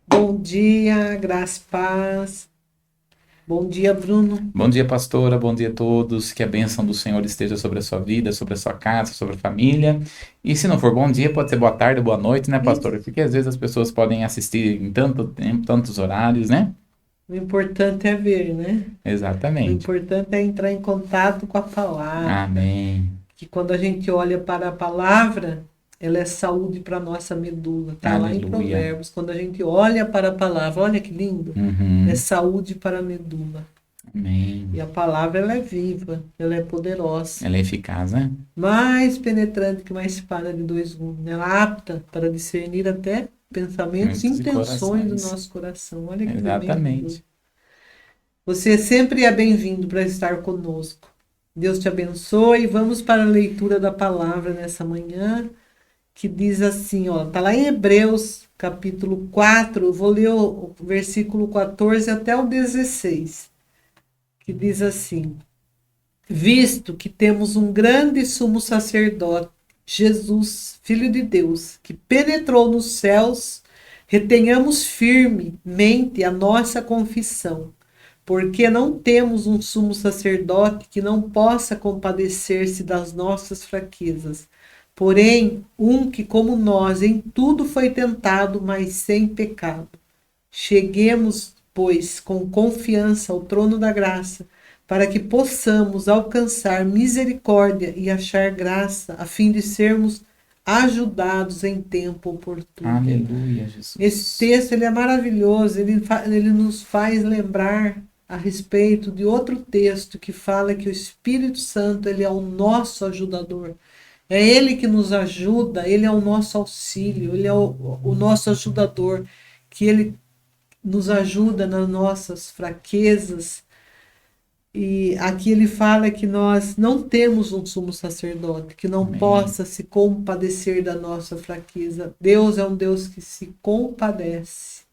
Bom dia, graça e paz. Bom dia, Bruno. Bom dia, pastora. Bom dia a todos. Que a bênção do Senhor esteja sobre a sua vida, sobre a sua casa, sobre a família. E se não for bom dia, pode ser boa tarde, boa noite, né, pastora? Isso. Porque às vezes as pessoas podem assistir em tanto tempo, tantos horários, né? O importante é ver, né? O Exatamente. importante é entrar em contato com a palavra. Amém. Que quando a gente olha para a palavra, ela é saúde para a nossa medula. Está lá em Aleluia. Provérbios. Quando a gente olha para a palavra, olha que lindo. É Uhum. saúde para a medula. E Amém. a palavra, ela é viva, ela é poderosa. Ela é eficaz, né? Mais penetrante que uma espada de dois gumes. Ela é apta para discernir até pensamentos e Muitos e intenções do corações. nosso coração. Olha que tremendo. Exatamente. Você sempre é bem-vindo para estar conosco. Deus te abençoe. Vamos para a leitura da palavra nessa manhã, que diz assim, ó, tá lá em Hebreus, capítulo 4. Eu vou ler o versículo 14 até o 16, que diz assim: Visto que temos um grande sumo sacerdote, Jesus, Filho de Deus, que penetrou nos céus, retenhamos firmemente a nossa confissão, porque não temos um sumo sacerdote que não possa compadecer-se das nossas fraquezas, porém, um que, como nós, em tudo foi tentado, mas sem pecado. Cheguemos, pois, com confiança ao trono da graça, para que possamos alcançar misericórdia e achar graça, a fim de sermos ajudados em tempo oportuno. Aleluia, Esse Jesus. texto ele é maravilhoso, ele nos faz lembrar a respeito de outro texto que fala que o Espírito Santo ele é o nosso ajudador. É ele que nos ajuda, ele é o nosso auxílio, ele é o nosso ajudador, que ele nos ajuda nas nossas fraquezas. E aqui ele fala que nós não temos um sumo sacerdote que não Amém. possa se compadecer da nossa fraqueza. Deus é um Deus que se compadece.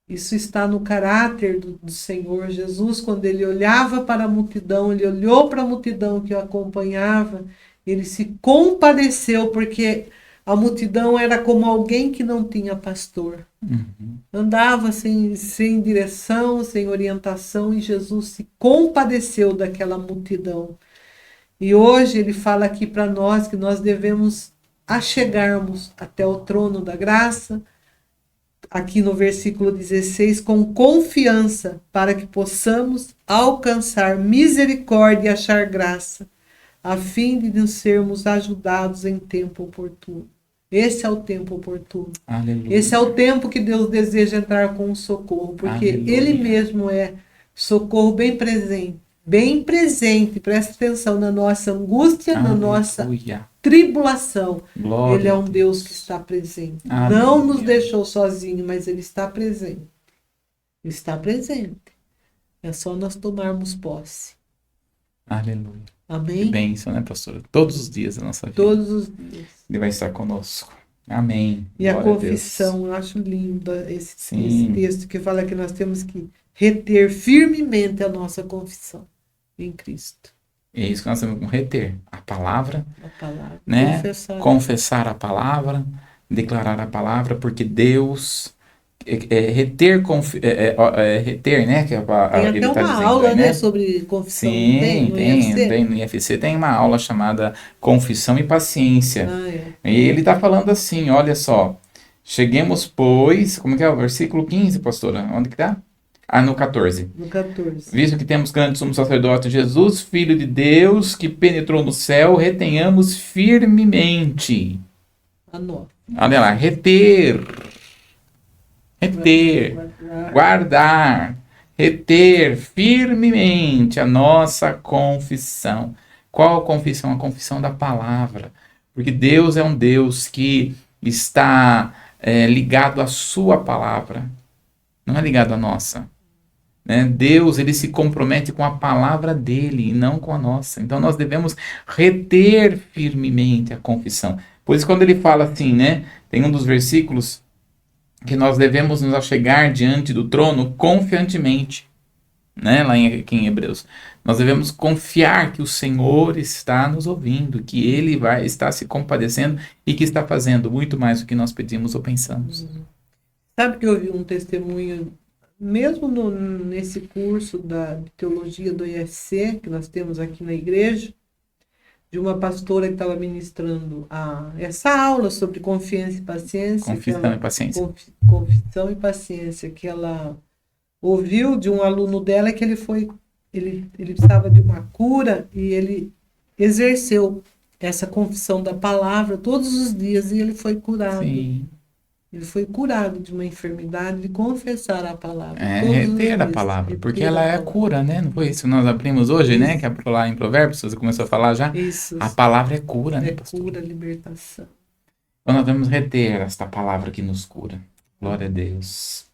Isso está no caráter do Senhor Jesus, quando ele olhava para a multidão, ele olhou para a multidão que o acompanhava, ele se compadeceu, porque a multidão era como alguém que não tinha pastor. Uhum. Andava sem direção, sem orientação, e Jesus se compadeceu daquela multidão. E hoje ele fala aqui para nós que nós devemos achegarmos até o trono da graça, aqui no versículo 16, com confiança, para que possamos alcançar misericórdia e achar graça, a fim de nos sermos ajudados em tempo oportuno. Esse é o tempo oportuno. Esse é Aleluia. o tempo que Deus deseja entrar com o socorro, porque Ele Aleluia. mesmo é socorro bem presente, presta atenção na nossa angústia, na nossa Aleluia. tribulação. Ele Glória é a um Deus que Deus. está presente. Não nos Aleluia. deixou sozinhos, mas Ele está presente. Ele está presente. É só nós tomarmos posse. Aleluia. Que Amém? bênção, né, pastora? Todos os dias da nossa vida. Todos os dias. Ele vai estar conosco. Amém. E a Glória a Deus. confissão, eu acho lindo esse Sim. texto que fala que nós temos que reter firmemente a nossa confissão em Cristo. É isso que nós temos que reter. A palavra, A palavra. né? Confessar a palavra. Confessar a palavra, declarar a palavra, porque Deus reter, reter, né? Tem até Ele está uma dizendo aula, aí, né, né? sobre confissão, não tem? Sim, No tem IFC? no IFC tem uma aula chamada Confissão e Paciência. Ah, é. E ele está falando assim, olha só. Cheguemos, pois, como que é o versículo 15, pastora? Onde que tá? Ah, no 14. No 14. Visto que temos grande sumo sacerdote, Jesus, Filho de Deus, que penetrou no céu, retenhamos firmemente. Anota. Olha lá, reter, reter, Guardar. guardar, reter firmemente a nossa confissão. Qual a confissão? A confissão da palavra. Porque Deus é um Deus que está ligado à sua palavra, não é ligado à nossa. Né? Deus, ele se compromete com a palavra dele e não com a nossa. Então nós devemos reter firmemente a confissão. Por isso quando ele fala assim, né, tem um dos versículos que nós devemos nos achegar diante do trono confiantemente, né, aqui em Hebreus. Nós devemos confiar que o Senhor está nos ouvindo, que ele vai estar se compadecendo e que está fazendo muito mais do que nós pedimos ou pensamos. Sabe que eu vi um testemunho, mesmo nesse curso de teologia do IFC, que nós temos aqui na igreja, de uma pastora que estava ministrando essa aula sobre confiança e paciência, Confissão e paciência. confissão e paciência, que ela ouviu de um aluno dela que ele precisava de uma cura e ele exerceu essa confissão da palavra todos os dias e ele foi curado. Sim. Ele foi curado de uma enfermidade de confessar a palavra. Reter a palavra, porque ela é a cura, né? Não foi isso que nós abrimos hoje, né? Que é lá em Provérbios, você começou a falar já. Isso. A palavra é cura, né, É pastor? cura, libertação. Então nós devemos reter esta palavra que nos cura. Glória a Deus.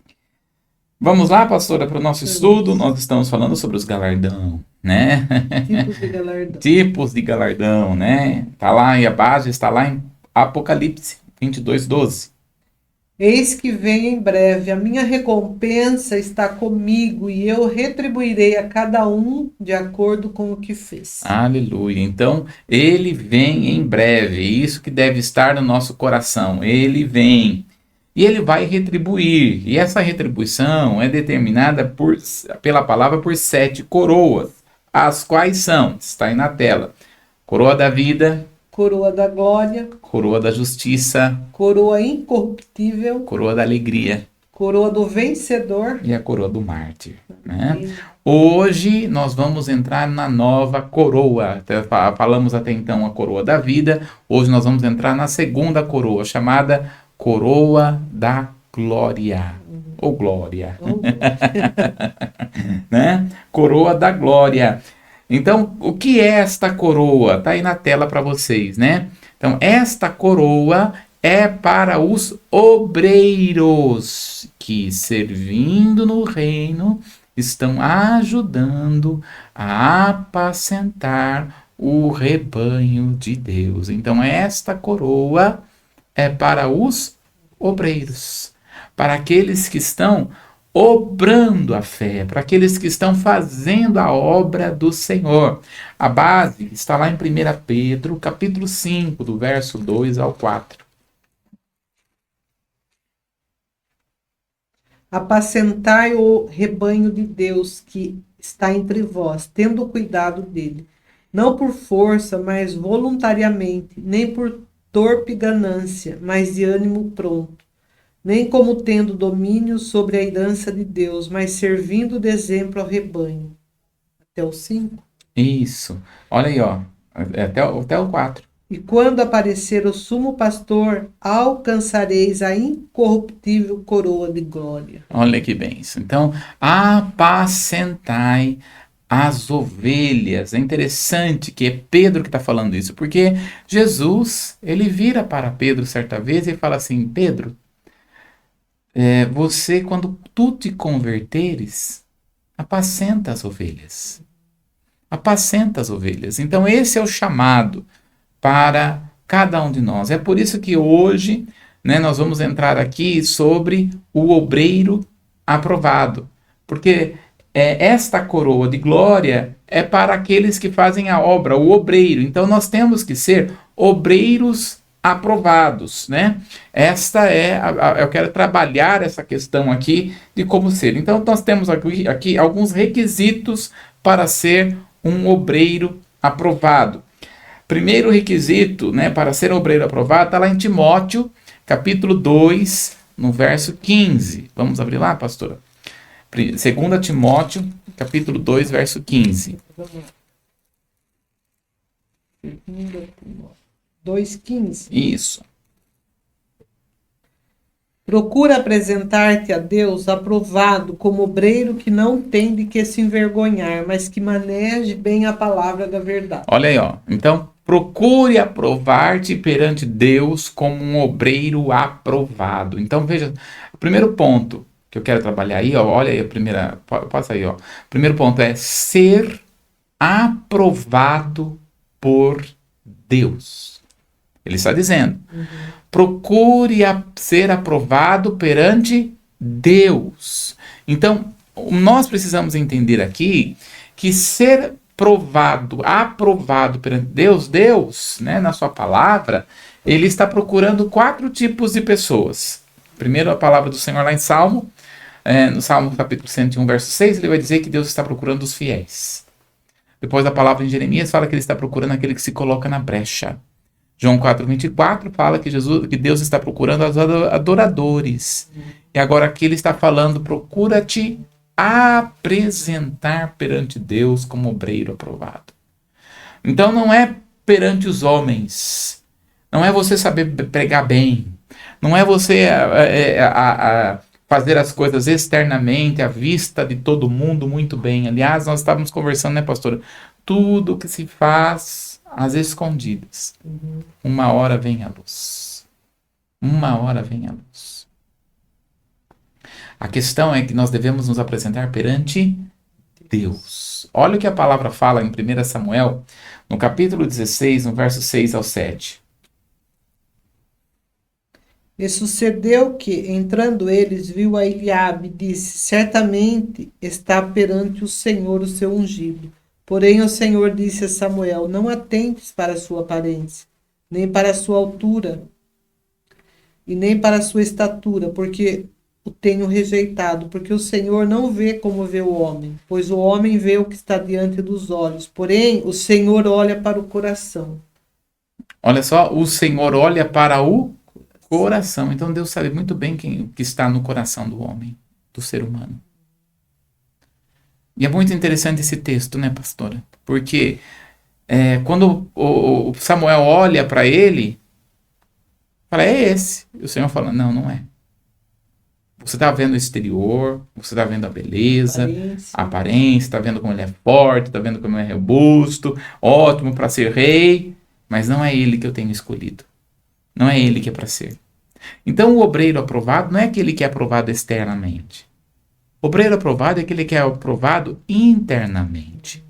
Vamos lá, pastora, para o nosso estudo. Nós estamos falando sobre os galardão, né? Tipos de galardão. Tipos de galardão, né? Tá lá, e a base está lá em Apocalipse 22:12. Eis que vem em breve, a minha recompensa está comigo e eu retribuirei a cada um de acordo com o que fez. Aleluia. Então, ele vem em breve. Isso que deve estar no nosso coração. Ele vem. E ele vai retribuir. E essa retribuição é determinada pela palavra por 7 coroas. As quais são? Está aí na tela. Coroa da vida. Coroa da glória. Coroa da justiça. Coroa incorruptível. Coroa da alegria. Coroa do vencedor. E a coroa do mártir. Né? Hoje nós vamos entrar na nova coroa. Falamos até então a coroa da vida. Hoje nós vamos entrar na segunda coroa, chamada coroa da glória. Ou glória. Né? Coroa da glória. Então, o que é esta coroa? Está aí na tela para vocês, né? Então, esta coroa é para os obreiros que, servindo no reino, estão ajudando a apacentar o rebanho de Deus. Então, esta coroa é para os obreiros, para aqueles que estão obrando a fé, para aqueles que estão fazendo a obra do Senhor. A base está lá em 1 Pedro, capítulo 5, do verso 2 ao 4. Apacentai o rebanho de Deus que está entre vós, tendo cuidado dele, não por força, mas voluntariamente, nem por torpe ganância, mas de ânimo pronto, nem como tendo domínio sobre a herança de Deus, mas servindo de exemplo ao rebanho. Até o 5. Isso. Olha aí, ó. Até o 4. E quando aparecer o sumo pastor, alcançareis a incorruptível coroa de glória. Olha que bênção. Então, apacentai as ovelhas. É interessante que é Pedro que está falando isso, porque Jesus, ele vira para Pedro certa vez e fala assim, Pedro, você, quando tu te converteres, apacenta as ovelhas. Apacenta as ovelhas. Então, esse é o chamado para cada um de nós. É por isso que hoje, né, nós vamos entrar aqui sobre o obreiro aprovado. Porque esta coroa de glória é para aqueles que fazem a obra, o obreiro. Então, nós temos que ser obreiros aprovados, né? Eu quero trabalhar essa questão aqui de como ser. Então, nós temos aqui alguns requisitos para ser um obreiro aprovado. Primeiro requisito, né, para ser obreiro aprovado, está lá em Timóteo, capítulo 2, no verso 15. Vamos abrir lá, pastora? 2 Timóteo, capítulo 2, verso 15. 2,15. Isso. Procura apresentar-te a Deus aprovado como obreiro que não tem de que se envergonhar, mas que maneje bem a palavra da verdade. Olha aí, ó. Então, procure aprovar-te perante Deus como um obreiro aprovado. Então, veja, o primeiro ponto que eu quero trabalhar aí, ó, olha aí a primeira, passa aí, ó. O primeiro ponto é ser aprovado por Deus. Ele está dizendo, procure ser aprovado perante Deus. Então, nós precisamos entender aqui que ser aprovado perante Deus, né, na sua palavra, ele está procurando 4 tipos de pessoas. Primeiro a palavra do Senhor lá em Salmo, no Salmo capítulo 101, verso 6, ele vai dizer que Deus está procurando os fiéis. Depois a palavra em Jeremias fala que ele está procurando aquele que se coloca na brecha. João 4:24 fala que Deus está procurando os adoradores. E agora aqui ele está falando, procura-te apresentar perante Deus como obreiro aprovado. Então não é perante os homens, não é você saber pregar bem, não é você fazer as coisas externamente, à vista de todo mundo muito bem. Aliás, nós estávamos conversando, né, pastora? Tudo que se faz às escondidas, uma hora vem a luz. Uma hora vem a luz. A questão é que nós devemos nos apresentar perante Deus. Olha o que a palavra fala em 1 Samuel, no capítulo 16, no verso 6 ao 7. E sucedeu que, entrando eles, viu a Eliabe e disse: certamente está perante o Senhor o seu ungido. Porém o Senhor disse a Samuel: não atentes para a sua aparência, nem para a sua altura, e nem para a sua estatura, porque o tenho rejeitado, porque o Senhor não vê como vê o homem, pois o homem vê o que está diante dos olhos, porém o Senhor olha para o coração. Olha só, o Senhor olha para o coração. Então Deus sabe muito bem o que está no coração do homem, do ser humano. E é muito interessante esse texto, né, pastora? Porque quando o Samuel olha para ele, fala, é esse. E o Senhor fala, não, não é. Você está vendo o exterior, você está vendo a beleza, a aparência, está vendo como ele é forte, está vendo como ele é robusto, ótimo para ser rei, mas não é ele que eu tenho escolhido. Não é ele que é para ser. Então, o obreiro aprovado não é aquele que é aprovado externamente. O obreiro aprovado é aquele que é aprovado internamente.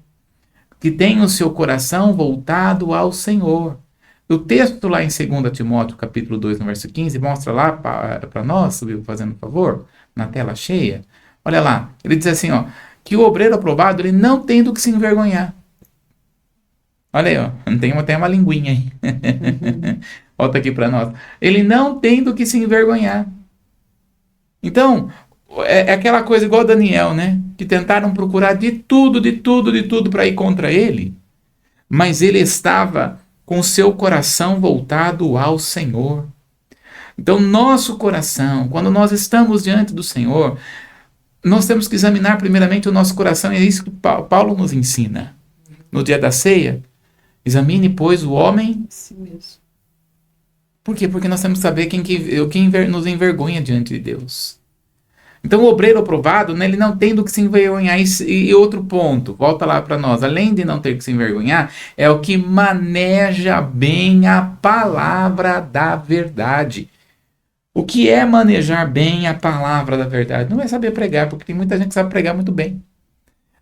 Que tem o seu coração voltado ao Senhor. O texto lá em 2 Timóteo, capítulo 2, no verso 15, mostra lá para nós, subiu fazendo um favor, na tela cheia. Olha lá, ele diz assim, ó, que o obreiro aprovado, ele não tem do que se envergonhar. Olha aí, ó, tem até uma linguinha aí. Volta aqui para nós. Ele não tem do que se envergonhar. Então, é aquela coisa igual Daniel, né? Que tentaram procurar de tudo para ir contra ele. Mas ele estava com o seu coração voltado ao Senhor. Então, nosso coração, quando nós estamos diante do Senhor, nós temos que examinar primeiramente o nosso coração, e é isso que Paulo nos ensina. No dia da ceia, examine, pois, o homem... Si mesmo. Por quê? Porque nós temos que saber quem nos envergonha diante de Deus. Então, o obreiro aprovado, né, ele não tem do que se envergonhar. E outro ponto, volta lá para nós. Além de não ter que se envergonhar, é o que maneja bem a palavra da verdade. O que é manejar bem a palavra da verdade? Não é saber pregar, porque tem muita gente que sabe pregar muito bem.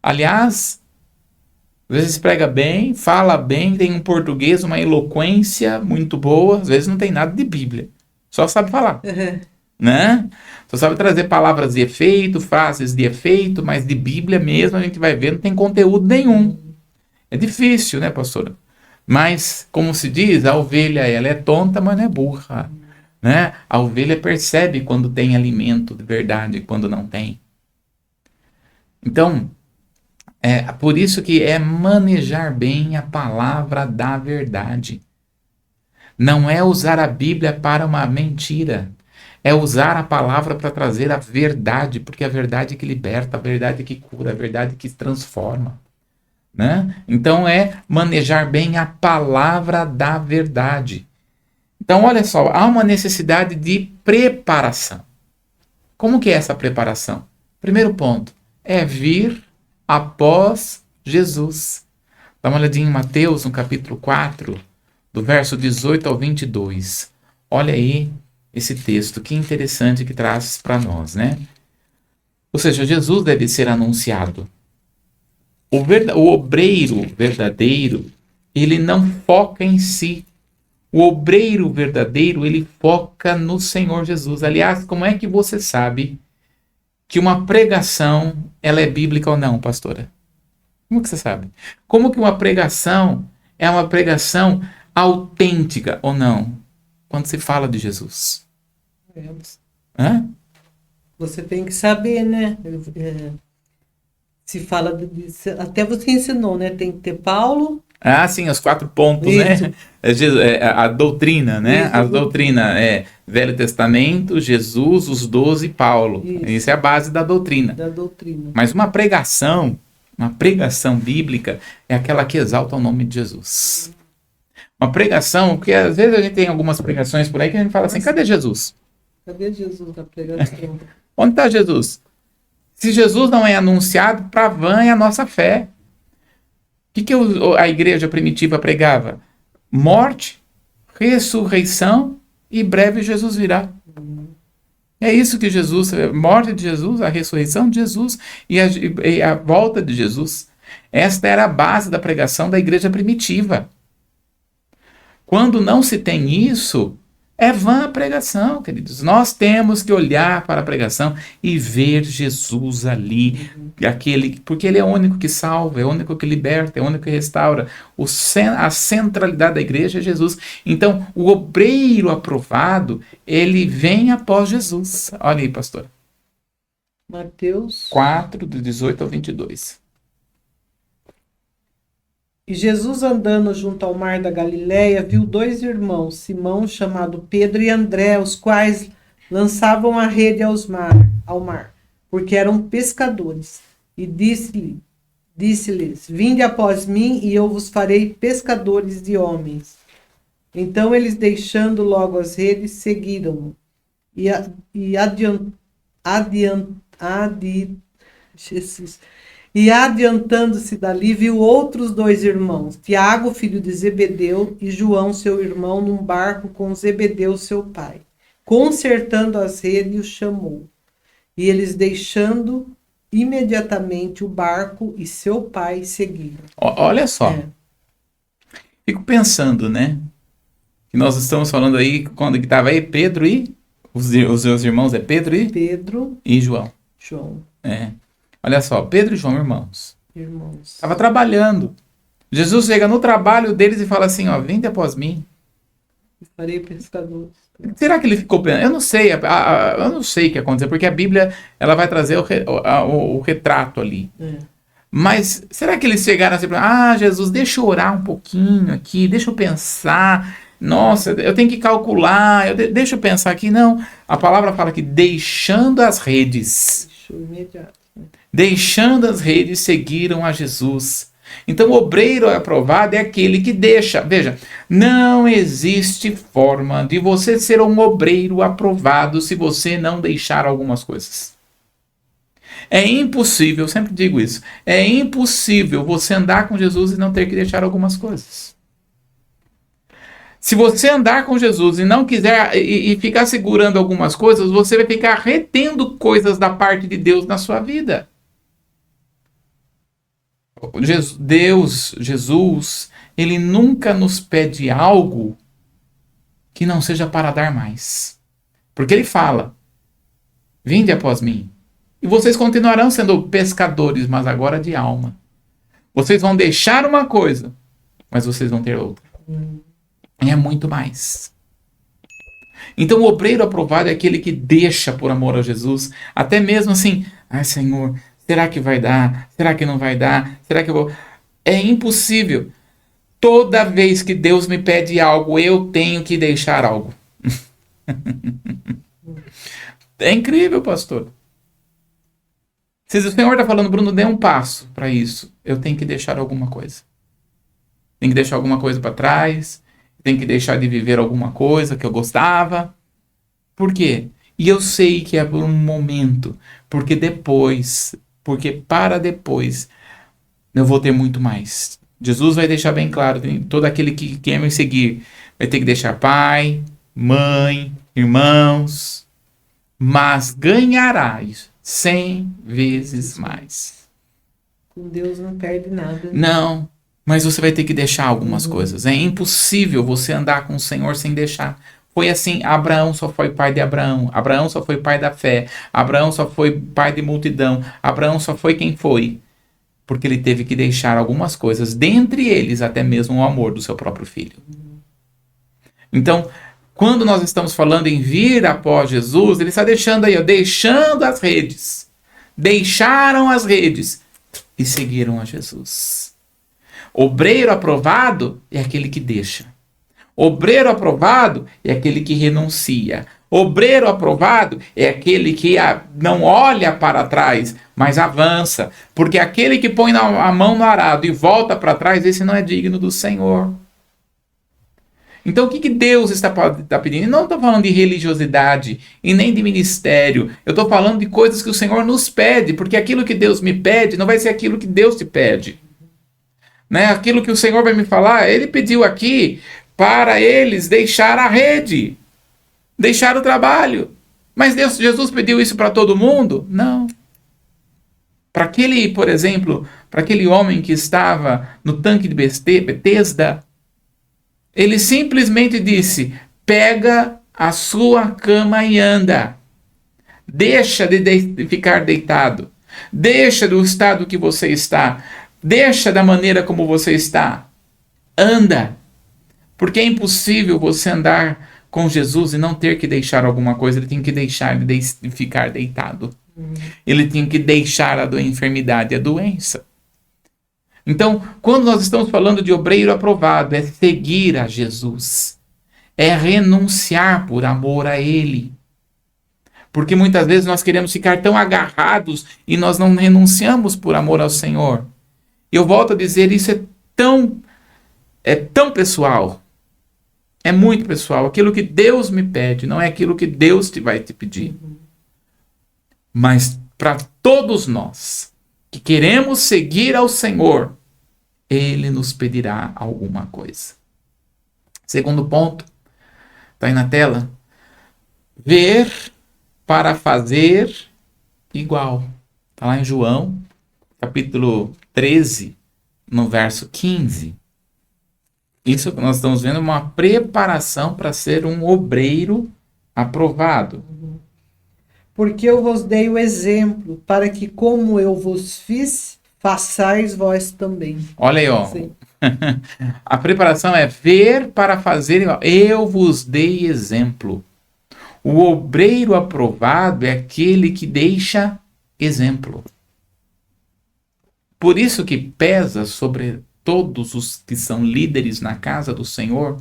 Aliás, às vezes prega bem, fala bem, tem um português, uma eloquência muito boa. Às vezes não tem nada de Bíblia, só sabe falar. Né? Só sabe trazer palavras de efeito, frases de efeito, mas de Bíblia mesmo a gente vai ver, não tem conteúdo nenhum. É difícil, né, pastora? Mas, como se diz, a ovelha ela é tonta, mas não é burra. Né? A ovelha percebe quando tem alimento de verdade e quando não tem. Então, é por isso que é manejar bem a palavra da verdade. Não é usar a Bíblia para uma mentira. É usar a palavra para trazer a verdade, porque a verdade que liberta, a verdade que cura, a verdade que transforma. Né? Então é manejar bem a palavra da verdade. Então olha só, há uma necessidade de preparação. Como que é essa preparação? Primeiro ponto, é vir após Jesus. Dá uma olhadinha em Mateus, no capítulo 4, do verso 18 ao 22. Olha aí esse texto, que interessante que traz para nós, né? Ou seja, Jesus deve ser anunciado. O obreiro verdadeiro, ele não foca em si. O obreiro verdadeiro, ele foca no Senhor Jesus. Aliás, como é que você sabe que uma pregação, ela é bíblica ou não, pastora? Como que você sabe? Como que uma pregação é uma pregação autêntica ou não? Quando se fala de Jesus. Hã? Você tem que saber, né? Se fala até você ensinou, né? Tem que ter Paulo. Ah, sim, os 4 pontos, né? Isso, A doutrina, né? isso, A doutrina é Velho Testamento, Jesus, os 12 e Paulo. Isso isso, é a base da doutrina. da doutrina. Mas uma pregação bíblica é aquela que exalta o nome de Jesus. Uma pregação, porque às vezes a gente tem algumas pregações por aí que a gente fala assim, cadê Jesus? Cadê Jesus na pregação? Onde está Jesus? Se Jesus não é anunciado, para vã é a nossa fé. O que a igreja primitiva pregava? Morte, ressurreição e breve Jesus virá. É isso que Jesus, a morte de Jesus, a ressurreição de Jesus e a volta de Jesus. Esta era a base da pregação da igreja primitiva. Quando não se tem isso, é vã a pregação, queridos. Nós temos que olhar para a pregação e ver Jesus ali, porque ele é o único que salva, é o único que liberta, é o único que restaura. A centralidade da igreja é Jesus. Então, o obreiro aprovado, ele vem após Jesus. Olha aí, pastor. Mateus 4, do 18 ao 22. E Jesus, andando junto ao mar da Galileia, viu 2 irmãos, Simão, chamado Pedro, e André, os quais lançavam a rede ao mar, porque eram pescadores. E disse-lhes, vinde após mim, e eu vos farei pescadores de homens. Então eles, deixando logo as redes, seguiram-no. E adiantando-se dali, viu outros 2 irmãos, Tiago, filho de Zebedeu, e João, seu irmão, num barco com Zebedeu, seu pai. Consertando as redes, os chamou. E eles, deixando imediatamente o barco e seu pai, seguiram. Olha só. Fico pensando, né? Que nós estamos falando aí, quando que estava aí, Pedro e... Os seus irmãos é Pedro e João. É. Olha só, Pedro e João, irmãos. Estava trabalhando. Jesus chega no trabalho deles e fala assim, ó, vinde após mim. Farei pescadores. Será que ele ficou pensando? Eu não sei, eu não sei o que aconteceu, porque a Bíblia ela vai trazer o retrato ali. Mas será que eles chegaram assim, Jesus, deixa eu orar um pouquinho aqui, deixa eu pensar. Nossa, eu tenho que calcular, deixa eu pensar aqui. Não, a palavra fala que deixando as redes. Deixando as redes, seguiram a Jesus. Então, o obreiro aprovado é aquele que deixa. Veja, não existe forma de você ser um obreiro aprovado se você não deixar algumas coisas. É impossível, eu sempre digo isso, é impossível você andar com Jesus e não ter que deixar algumas coisas. Se você andar com Jesus e não quiser e ficar segurando algumas coisas, você vai ficar retendo coisas da parte de Deus na sua vida. Jesus, ele nunca nos pede algo que não seja para dar mais. Porque ele fala, vinde após mim. E vocês continuarão sendo pescadores, mas agora de alma. Vocês vão deixar uma coisa, mas vocês vão ter outra. E é muito mais. Então o obreiro aprovado é aquele que deixa por amor a Jesus. Até mesmo assim, Senhor, será que vai dar? Será que não vai dar? Será que eu vou... É impossível. Toda vez que Deus me pede algo, eu tenho que deixar algo. É incrível, pastor. Se o Senhor está falando, Bruno, dê um passo para isso, eu tenho que deixar alguma coisa. Tenho que deixar alguma coisa para trás. Tenho que deixar de viver alguma coisa que eu gostava. Por quê? E eu sei que é por um momento. Porque para depois, eu vou ter muito mais. Jesus vai deixar bem claro, todo aquele que quer me seguir vai ter que deixar pai, mãe, irmãos, mas ganharás 100 vezes mais. Com Deus não perde nada. Não, mas você vai ter que deixar algumas coisas. É impossível você andar com o Senhor sem deixar. Foi assim, Abraão só foi pai de Abraão. Abraão só foi pai da fé. Abraão só foi pai de multidão. Abraão só foi quem foi. Porque ele teve que deixar algumas coisas, dentre eles até mesmo o amor do seu próprio filho. Então, Quando nós estamos falando em vir após Jesus, ele está deixando aí, ó, deixando as redes. Deixaram as redes e seguiram a Jesus. Obreiro aprovado é aquele que deixa. Obreiro aprovado é aquele que renuncia. Obreiro aprovado é aquele que não olha para trás, mas avança. Porque aquele que põe a mão no arado e volta para trás, esse não é digno do Senhor. Então o que Deus está pedindo? Eu não estou falando de religiosidade e nem de ministério. Eu estou falando de coisas que o Senhor nos pede, porque aquilo que Deus me pede não vai ser aquilo que Deus te pede. Né? Aquilo que o Senhor vai me falar, Ele pediu aqui para eles deixar a rede, deixar o trabalho. Mas Jesus pediu isso para todo mundo? Não. Para aquele, por exemplo, para aquele homem que estava no tanque de Betesda, ele simplesmente disse: pega a sua cama e anda. Deixa de ficar deitado. Deixa do estado que você está. Deixa da maneira como você está. Anda. Porque é impossível você andar com Jesus e não ter que deixar alguma coisa. Ele tem que deixar de ficar deitado. Ele tem que deixar a enfermidade, a doença. Então, quando nós estamos falando de obreiro aprovado, é seguir a Jesus. É renunciar por amor a Ele. Porque muitas vezes nós queremos ficar tão agarrados e nós não renunciamos por amor ao Senhor. Eu volto a dizer, isso é tão pessoal. É muito pessoal. Aquilo que Deus me pede, não é aquilo que Deus vai te pedir. Mas para todos nós que queremos seguir ao Senhor, Ele nos pedirá alguma coisa. Segundo ponto, está aí na tela. Ver para fazer igual. Está lá em João, capítulo 13, no verso 15. Isso que nós estamos vendo é uma preparação para ser um obreiro aprovado. Porque eu vos dei o exemplo, para que como eu vos fiz, façais vós também. Olha aí, ó. Sim. A preparação é ver para fazer igual. Eu vos dei exemplo. O obreiro aprovado é aquele que deixa exemplo. Por isso que pesa sobre todos os que são líderes na casa do Senhor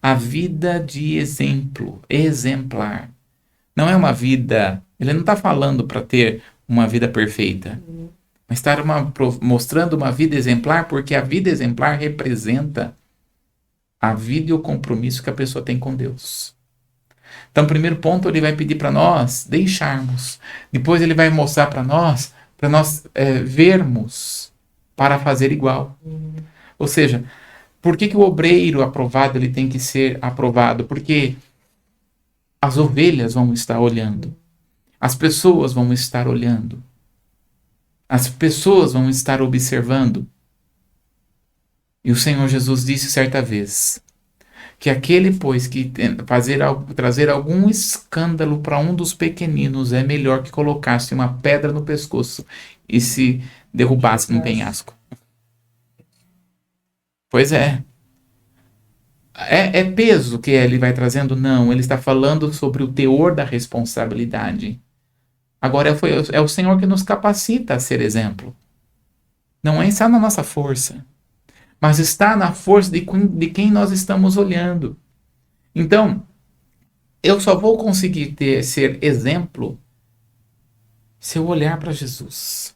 a vida de exemplo, exemplar. Não é uma vida... Ele não está falando para ter uma vida perfeita, mas está mostrando uma vida exemplar, porque a vida exemplar representa a vida e o compromisso que a pessoa tem com Deus. Então, o primeiro ponto, ele vai pedir para nós deixarmos. Depois ele vai mostrar para nós vermos para fazer igual. Ou seja, por que o obreiro aprovado ele tem que ser aprovado? Porque as ovelhas vão estar olhando. As pessoas vão estar olhando. As pessoas vão estar observando. E o Senhor Jesus disse certa vez que aquele, pois, que trazer algum escândalo para um dos pequeninos é melhor que colocasse uma pedra no pescoço e se derrubasse num penhasco. Pois é. É peso que ele vai trazendo? Não, ele está falando sobre o teor da responsabilidade. Agora é o Senhor que nos capacita a ser exemplo. Não está na nossa força, mas está na força de quem nós estamos olhando. Então, eu só vou conseguir ser exemplo se eu olhar para Jesus.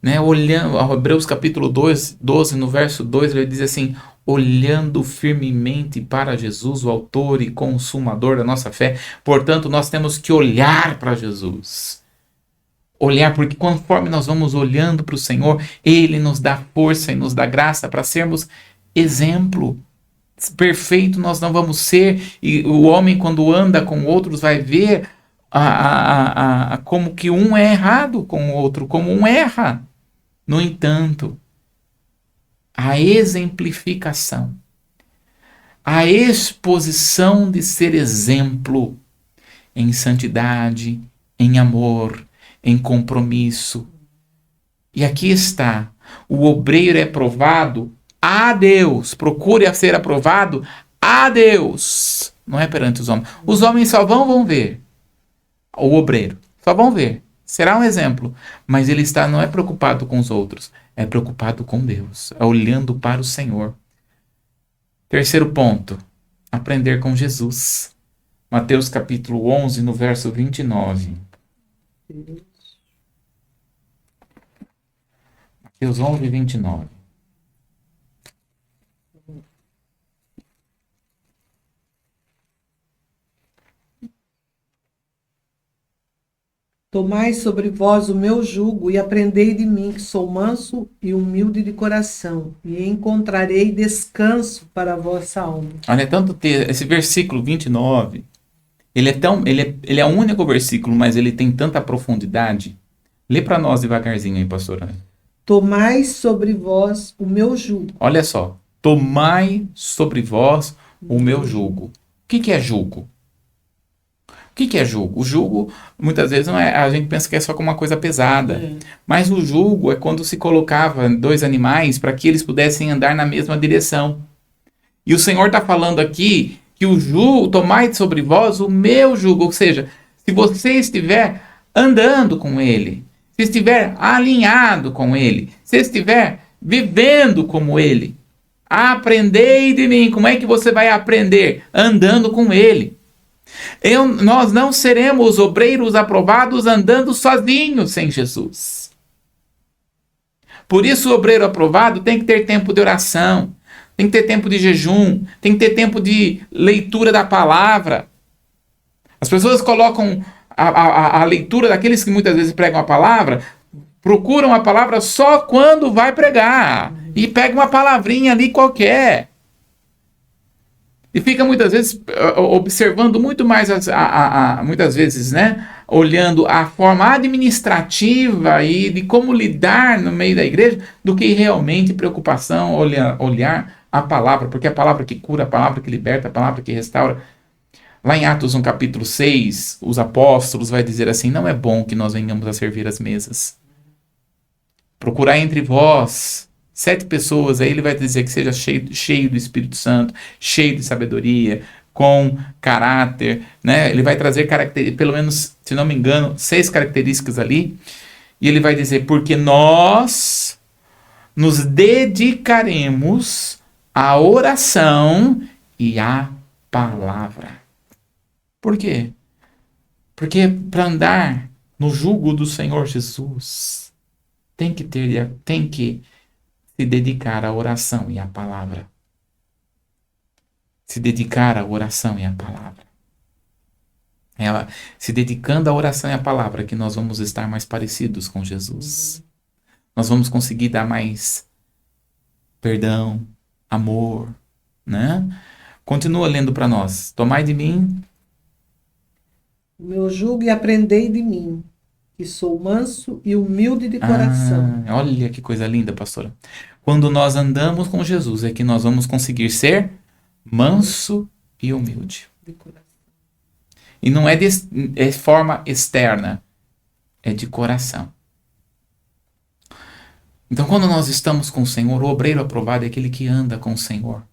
Né? Olhando, Hebreus capítulo 12, no verso 2, ele diz assim: olhando firmemente para Jesus, o autor e consumador da nossa fé. Portanto, nós temos que olhar para Jesus. Olhar, porque conforme nós vamos olhando para o Senhor, Ele nos dá força e nos dá graça para sermos exemplo. Perfeito nós não vamos ser, e o homem quando anda com outros vai ver como que um é errado com o outro, como um erra. No entanto, a exemplificação, a exposição de ser exemplo em santidade, em amor, em compromisso. E aqui está, o obreiro é provado a Deus, procure ser aprovado a Deus, não é perante os homens. Os homens só vão ver o obreiro, só vão ver. Será um exemplo, mas ele não é preocupado com os outros, é preocupado com Deus, é olhando para o Senhor. Terceiro ponto, aprender com Jesus. Mateus capítulo 11, no verso 29. Mateus 11, 29. Tomai sobre vós o meu jugo e aprendei de mim, que sou manso e humilde de coração, e encontrarei descanso para a vossa alma. Olha, tanto esse versículo 29, ele é o único versículo, mas ele tem tanta profundidade. Lê para nós devagarzinho aí, pastora. Tomai sobre vós o meu jugo. Olha só. Tomai sobre vós o meu jugo. O que é jugo? O que é jugo? O jugo, muitas vezes, não é, a gente pensa que é só como uma coisa pesada. Mas o jugo é quando se colocava dois animais para que eles pudessem andar na mesma direção. E o Senhor está falando aqui que o jugo, tomai sobre vós o meu jugo. Ou seja, se você estiver andando com ele, se estiver alinhado com ele, se estiver vivendo como ele, aprendei de mim. Como é que você vai aprender? Andando com ele. Nós não seremos obreiros aprovados andando sozinhos sem Jesus. Por isso o obreiro aprovado tem que ter tempo de oração, tem que ter tempo de jejum, tem que ter tempo de leitura da palavra. As pessoas colocam a leitura daqueles que muitas vezes pregam a palavra, procuram a palavra só quando vai pregar. E pega uma palavrinha ali qualquer. E fica muitas vezes observando muito mais, muitas vezes, né? Olhando a forma administrativa e de como lidar no meio da igreja, do que realmente preocupação, olhar a palavra, porque é a palavra que cura, a palavra que liberta, a palavra que restaura. Lá em Atos 1, capítulo 6, os apóstolos vai dizer assim: não é bom que nós venhamos a servir as mesas. Procurar entre vós 7 pessoas, aí ele vai dizer que seja cheio do Espírito Santo, cheio de sabedoria, com caráter, né? Ele vai trazer pelo menos, se não me engano, 6 características ali, e ele vai dizer: porque nós nos dedicaremos à oração e à palavra. Por quê? Porque para andar no jugo do Senhor Jesus, tem que se dedicar à oração e à palavra. Se dedicar à oração e à palavra. Se dedicando à oração e à palavra que nós vamos estar mais parecidos com Jesus. Nós vamos conseguir dar mais perdão, amor, né? Continua lendo para nós. Tomai de mim O meu jugo e aprendei de mim, que sou manso e humilde de coração. Olha que coisa linda, pastora. Quando nós andamos com Jesus, é que nós vamos conseguir ser manso e humilde. De coração. E não é de forma externa, é de coração. Então, quando nós estamos com o Senhor, o obreiro aprovado é aquele que anda com o Senhor.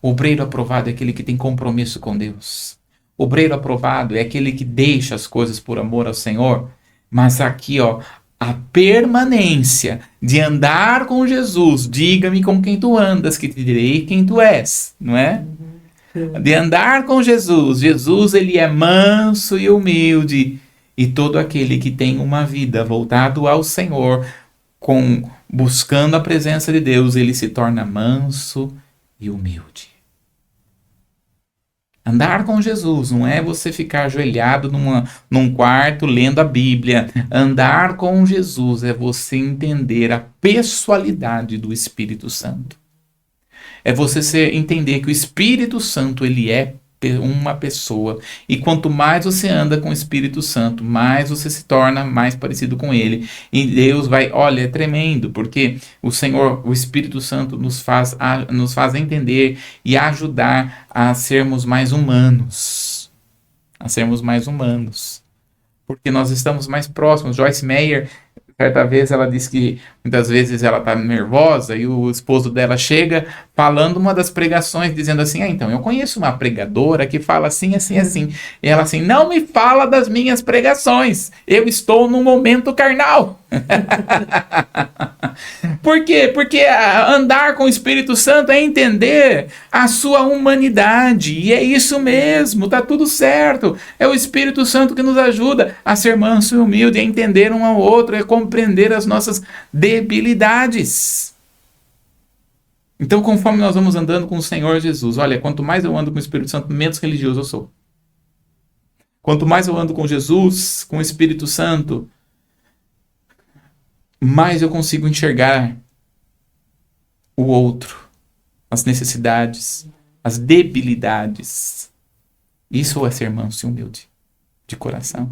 O obreiro aprovado é aquele que tem compromisso com Deus. O obreiro aprovado é aquele que deixa as coisas por amor ao Senhor. Mas aqui, a permanência de andar com Jesus. Diga-me com quem tu andas, que te direi quem tu és, não é? De andar com Jesus. Jesus, ele é manso e humilde. E todo aquele que tem uma vida voltado ao Senhor, buscando a presença de Deus, ele se torna manso e humilde. Andar com Jesus não é você ficar ajoelhado num quarto lendo a Bíblia. Andar com Jesus é você entender a pessoalidade do Espírito Santo. É você entender que o Espírito Santo, ele é uma pessoa. E quanto mais você anda com o Espírito Santo, mais você se torna mais parecido com ele. E Deus é tremendo, porque o Senhor, o Espírito Santo nos faz entender e ajudar a sermos mais humanos. A sermos mais humanos. Porque nós estamos mais próximos. Joyce Meyer, certa vez, ela disse que muitas vezes ela está nervosa e o esposo dela chega falando uma das pregações, dizendo assim, então, eu conheço uma pregadora que fala assim, assim, assim. E ela assim, não me fala das minhas pregações, eu estou num momento carnal. Por quê? Porque andar com o Espírito Santo é entender a sua humanidade. E é isso mesmo, tá tudo certo. É o Espírito Santo que nos ajuda a ser manso e humilde, a entender um ao outro, a compreender as nossas debilidades. Então, conforme nós vamos andando com o Senhor Jesus, olha, quanto mais eu ando com o Espírito Santo, menos religioso eu sou. Quanto mais eu ando com Jesus, com o Espírito Santo, mais eu consigo enxergar o outro, as necessidades, as debilidades. Isso é ser manso e humilde, de coração.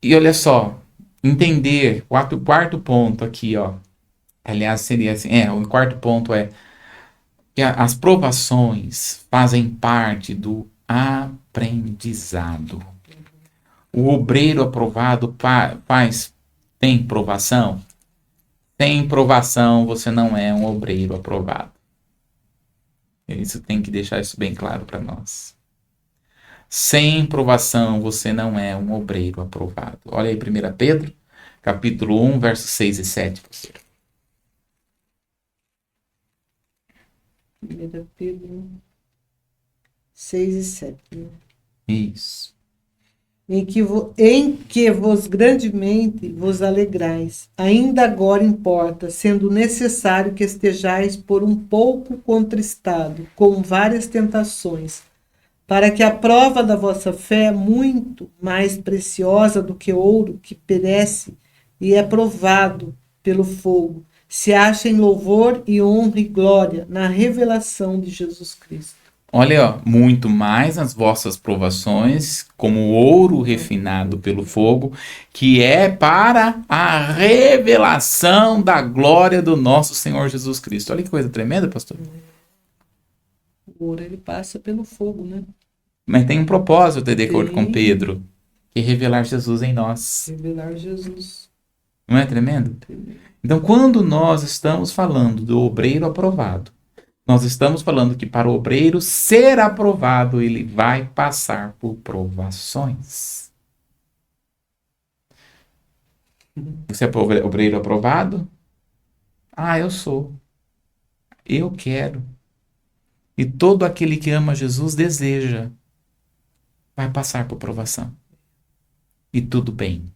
E olha só, entender, o quarto ponto aqui, ó. Aliás, seria assim, o quarto ponto é que as provações fazem parte do aprendizado. O obreiro aprovado tem provação? Sem provação, você não é um obreiro aprovado. Isso tem que deixar isso bem claro para nós. Sem provação, você não é um obreiro aprovado. Olha aí, 1 Pedro, capítulo 1, versos 6 e 7. 1 Pedro 6 e 7. Isso. Em que vos grandemente vos alegrais, ainda agora importa, sendo necessário que estejais por um pouco contristado, com várias tentações, para que a prova da vossa fé, muito mais preciosa do que ouro que perece e é provado pelo fogo, se ache em louvor e honra e glória na revelação de Jesus Cristo. Olha, ó, muito mais as vossas provações, como ouro refinado pelo fogo, que é para a revelação da glória do nosso Senhor Jesus Cristo. Olha que coisa tremenda, pastor. O ouro, ele passa pelo fogo, né? Mas tem um propósito, de acordo com Pedro, que é revelar Jesus em nós. Revelar Jesus. Não é tremendo? Então, quando nós estamos falando do obreiro aprovado, nós estamos falando que para o obreiro ser aprovado, ele vai passar por provações. Você é obreiro aprovado? Ah, eu sou. Eu quero. E todo aquele que ama Jesus deseja. Vai passar por provação. E tudo bem.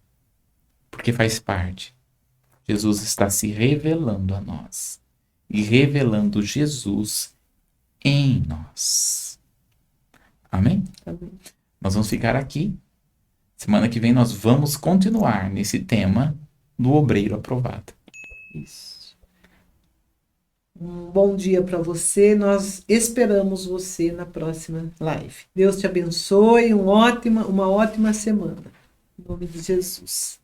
Porque faz parte. Jesus está se revelando a nós. E revelando Jesus em nós. Amém? Amém. Nós vamos ficar aqui. Semana que vem nós vamos continuar nesse tema do obreiro aprovado. Isso. Um bom dia para você. Nós esperamos você na próxima live. Deus te abençoe. Uma ótima semana. Em nome de Jesus.